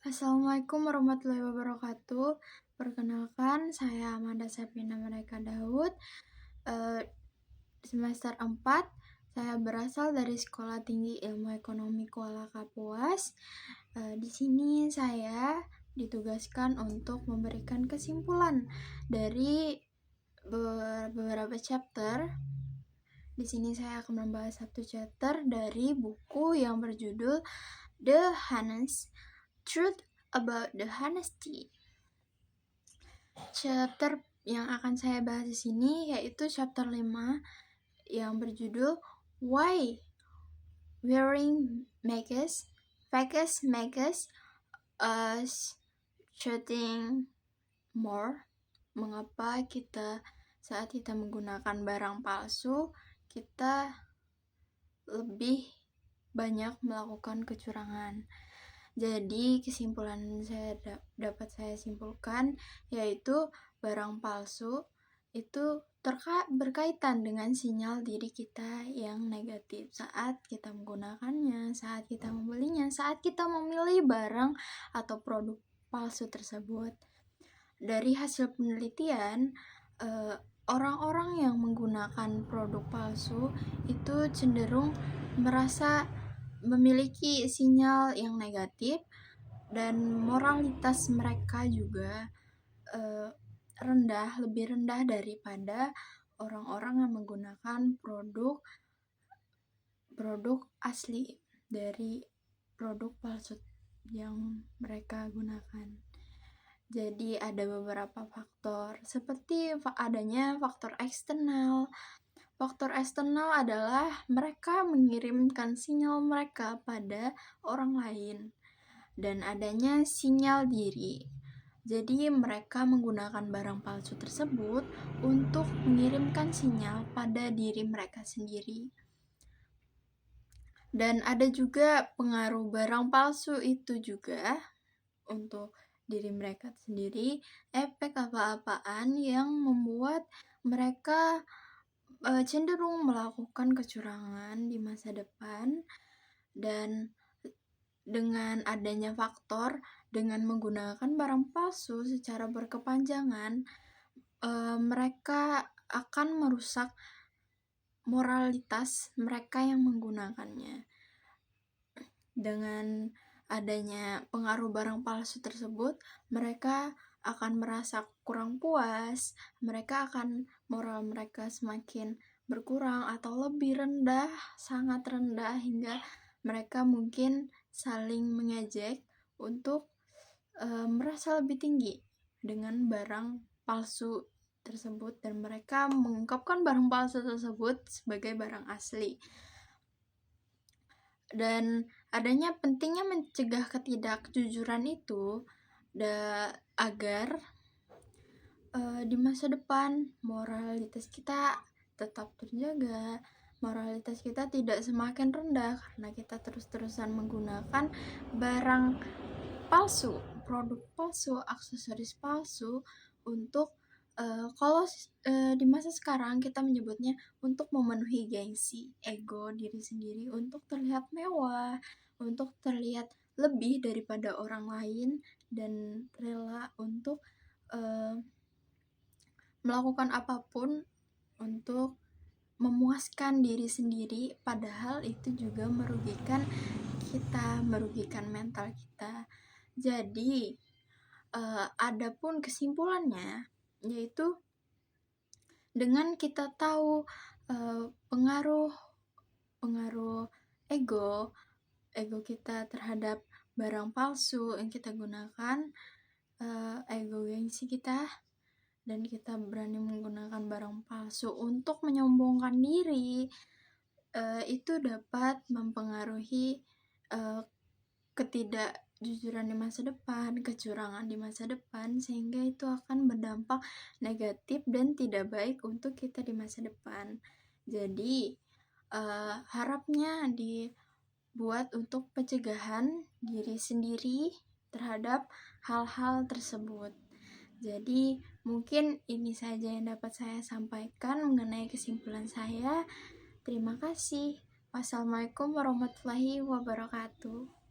Assalamualaikum warahmatullahi wabarakatuh. Perkenalkan, saya Amanda Sapina Mereka Daud. Semester 4, saya berasal dari Sekolah Tinggi Ilmu Ekonomi Kuala Kapuas. Di sini saya ditugaskan untuk memberikan kesimpulan dari beberapa chapter. Di sini saya akan membahas satu chapter dari buku yang berjudul The Honest Truth About the Honesty. Chapter yang akan saya bahas di sini yaitu chapter 5 yang berjudul Why Wearing Fakes Makes Us Cheating More. Mengapa saat kita menggunakan barang palsu, kita lebih banyak melakukan kecurangan. Jadi kesimpulan dapat saya simpulkan yaitu barang palsu itu berkaitan dengan sinyal diri kita yang negatif saat kita menggunakannya, saat kita membelinya, saat kita memilih barang atau produk palsu tersebut. Dari hasil penelitian, orang-orang yang menggunakan produk palsu itu cenderung merasa memiliki sinyal yang negatif dan moralitas mereka juga lebih rendah daripada orang-orang yang menggunakan produk asli dari produk palsu yang mereka gunakan. Jadi ada beberapa faktor seperti adanya faktor eksternal. Faktor eksternal adalah mereka mengirimkan sinyal mereka pada orang lain dan adanya sinyal diri. Jadi mereka menggunakan barang palsu tersebut untuk mengirimkan sinyal pada diri mereka sendiri. Dan ada juga pengaruh barang palsu itu juga untuk diri mereka sendiri, efek apa-apaan yang membuat mereka cenderung melakukan kecurangan di masa depan. Dan dengan adanya faktor dengan menggunakan barang palsu secara berkepanjangan, mereka akan merusak moralitas mereka yang menggunakannya. Dengan adanya pengaruh barang palsu tersebut, mereka akan merasa kurang puas, moral mereka semakin berkurang atau lebih rendah, sangat rendah, hingga mereka mungkin saling mengejek untuk merasa lebih tinggi dengan barang palsu tersebut, dan mereka mengungkapkan barang palsu tersebut sebagai barang asli. Dan adanya pentingnya mencegah ketidakjujuran itu agar di masa depan moralitas kita tetap terjaga, moralitas kita tidak semakin rendah karena kita terus-terusan menggunakan barang palsu, produk palsu, aksesoris palsu untuk kalau di masa sekarang kita menyebutnya untuk memenuhi gengsi, ego diri sendiri, untuk terlihat mewah, untuk terlihat lebih daripada orang lain, dan rela untuk melakukan apapun untuk memuaskan diri sendiri, padahal itu juga merugikan kita, merugikan mental kita. Jadi adapun kesimpulannya yaitu dengan kita tahu pengaruh ego kita terhadap barang palsu yang kita gunakan, ego gengsi kita, dan kita berani menggunakan barang palsu untuk menyombongkan diri, itu dapat mempengaruhi ketidakjujuran di masa depan, kecurangan di masa depan, sehingga itu akan berdampak negatif dan tidak baik untuk kita di masa depan. Jadi harapnya dibuat untuk pencegahan diri sendiri terhadap hal-hal tersebut. Jadi mungkin ini saja yang dapat saya sampaikan mengenai kesimpulan saya. Terima kasih. Wassalamualaikum warahmatullahi wabarakatuh.